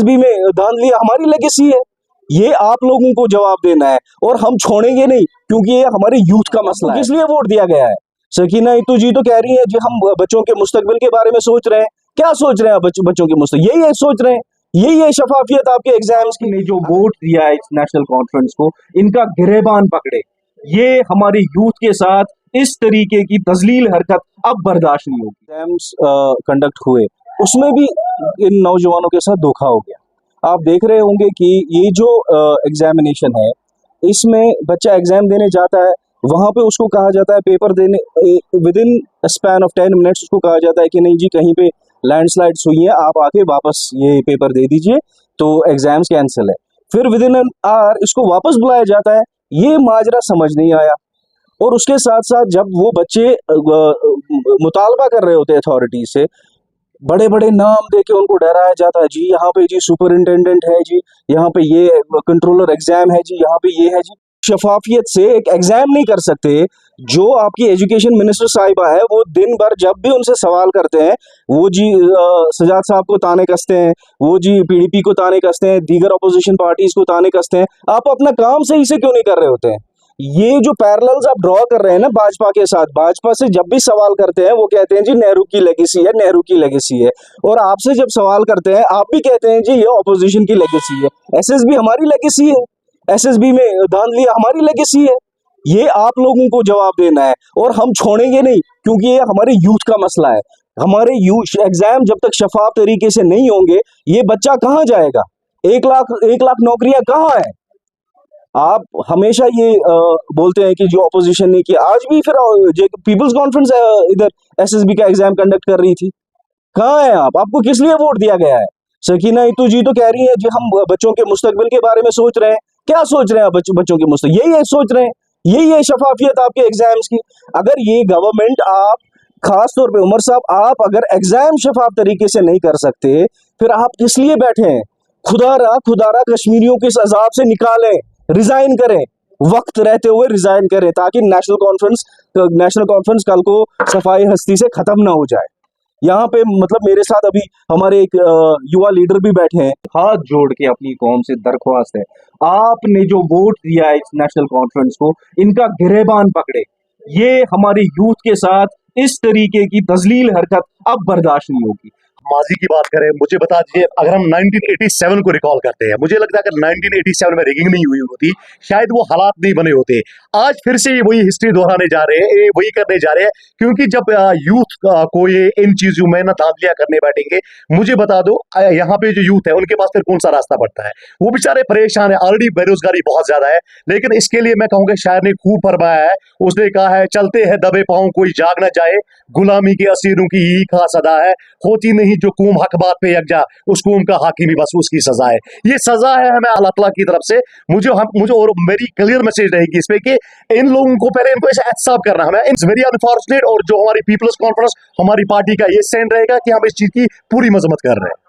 भी में धांधली हमारी लेगेसी है, ये आप लोगों को जवाब देना है और हम छोड़ेंगे नहीं, क्योंकि ये हमारे यूथ का मसला है। इसलिए वोट दिया गया है। सकीना इतू जी तो कह रही है जी हम बच्चों के मुस्तकबिल के बारे में सोच रहे हैं। क्या सोच रहे हैं बच्चों के मुस्तकबिल? यही है सोच रहे हैं, यही है शफाफियत आपके एग्जाम्स की। ने जो वोट दिया है इस नेशनल कॉन्फ्रेंस को, इनका गिरेबान पकड़े। ये हमारी यूथ के साथ इस तरीके की तजलील हरकत अब बर्दाश्त नहीं होगी। एग्जाम्स कंडक्ट हुए, उसमें भी इन नौजवानों के साथ धोखा हो गया। आप देख रहे होंगे कि ये जो एग्जामिनेशन है, इसमें बच्चा एग्जाम देने जाता है, वहां पे उसको कहा जाता है पेपर देने with in span of 10 minutes उसको कहा जाता है कि नहीं जी कहीं पे लैंडस्लाइड्स हुई है, आप आके वापस ये पेपर दे दीजिए, तो एग्जाम्स कैंसिल है। फिर विद इन एन आवर इसको वापस बुलाया जाता है। ये माजरा समझ नहीं आया। और उसके साथ साथ जब वो बच्चे मुतालबा कर रहे होते हैं अथॉरिटी से, बड़े बड़े नाम देके उनको डराया जाता है, जी यहाँ पे जी सुपरिंटेंडेंट है, जी यहाँ पे ये कंट्रोलर एग्जाम है, जी यहाँ पे ये है। जी शफाफियत से एक एग्जाम नहीं कर सकते। जो आपकी एजुकेशन मिनिस्टर साहिबा है, वो दिन भर जब भी उनसे सवाल करते हैं, वो जी सजाद साहब को ताने कसते हैं, वो जी पीडीपी को ताने कसते हैं, दीगर अपोजिशन पार्टीज को ताने कसते हैं। आप अपना काम सही से क्यों नहीं कर रहे होते हैं? ये जो पैरेलल्स आप ड्रॉ कर रहे हैं ना भाजपा के साथ, भाजपा से जब भी सवाल करते हैं वो कहते हैं जी नेहरू की लेगेसी है, नेहरू की लेगेसी है। और आपसे जब सवाल करते हैं आप भी कहते हैं जी ये ऑपोजिशन की लेगेसी है। एसएसबी हमारी लेगेसी है, एसएसबी में धांधली हमारी लेगेसी है। ये आप लोगों को जवाब देना है और हम छोड़ेंगे नहीं, क्योंकि ये हमारे यूथ का मसला है। हमारे यूथ एग्जाम जब तक शफाफ तरीके से नहीं होंगे, ये बच्चा कहाँ जाएगा? 1 लाख नौकरियां कहाँ है? आप हमेशा ये बोलते हैं कि जो ऑपोजिशन ने किया, आज भी फिर पीपल्स कॉन्फ्रेंस इधर एसएसबी का एग्जाम कंडक्ट कर रही थी। कहाँ है आप? आपको किस लिए वोट दिया गया है? सकीना इतू जी तो कह रही है जी हम बच्चों के मुस्तकबिल के बारे में सोच रहे हैं। क्या सोच रहे हैं बच्चों के मुस्तकबिल? यही है सोच रहे हैं, यही है शफाफियत आपके एग्जाम्स की। अगर ये गवर्नमेंट, आप खास तौर पे उमर साहब, आप अगर एग्जाम शफाफ तरीके से नहीं कर सकते, फिर आप किस लिए बैठे हैं? खुदारा कश्मीरियों के इस अजाब से निकालें, रिजाइन करें, वक्त रहते हुए रिजाइन करें, ताकि नेशनल कॉन्फ्रेंस कल को सफाई हस्ती से खत्म ना हो जाए। यहाँ पे मतलब मेरे साथ अभी हमारे एक युवा लीडर भी बैठे हैं। हाथ जोड़ के अपनी कौम से दरख्वास्त है, आपने जो वोट दिया है इस नेशनल कॉन्फ्रेंस को, इनका गिरेबान पकड़े। ये हमारी यूथ के साथ इस तरीके की तजलील हरकत अब बर्दाश्त नहीं होगी। माजी की बात करें, मुझे बता दीजिए, अगर हम 1987 को रिकॉल करते हैं, मुझे लगता है अगर 1987 में रिगिंग नहीं हुई होती, शायद वो हालात नहीं बने होते। आज फिर से वही हिस्ट्री दोहराने जा रहे हैं, वही करने जा रहे हैं, क्योंकि जब यूथ को ये इन चीजों में ना धांधलियां करने बैठेंगे, मुझे बता दो यहाँ पे जो यूथ है उनके पास फिर कौन सा रास्ता पड़ता है? वो बेचारे परेशान है, ऑलरेडी बेरोजगारी बहुत ज्यादा है। लेकिन इसके लिए मैं कहूँगा शायर ने खूब फरमाया है, उसने कहा है चलते हैं दबे पांव कोई जाग ना जाए, गुलामी के असीरों की यही खास अदा है, होती नहीं जो कौम हक बात पे यकजा, उस कौम का हाकिमी बस उसकी सजा है। ये सजा है हमें अल्लाह ताला की तरफ से। मुझे और मेरी क्लियर मैसेज रहेगी इस पे कि इन लोगों को पहले इनको ऐसा एहसाब करना हमें। इट्स वेरी अनफॉर्चुनेट, और जो हमारी पीपल्स कॉन्फ्रेंस हमारी पार्टी का ये स्टैंड रहेगा कि हम इस चीज की पूरी मजम्मत कर रहे हैं।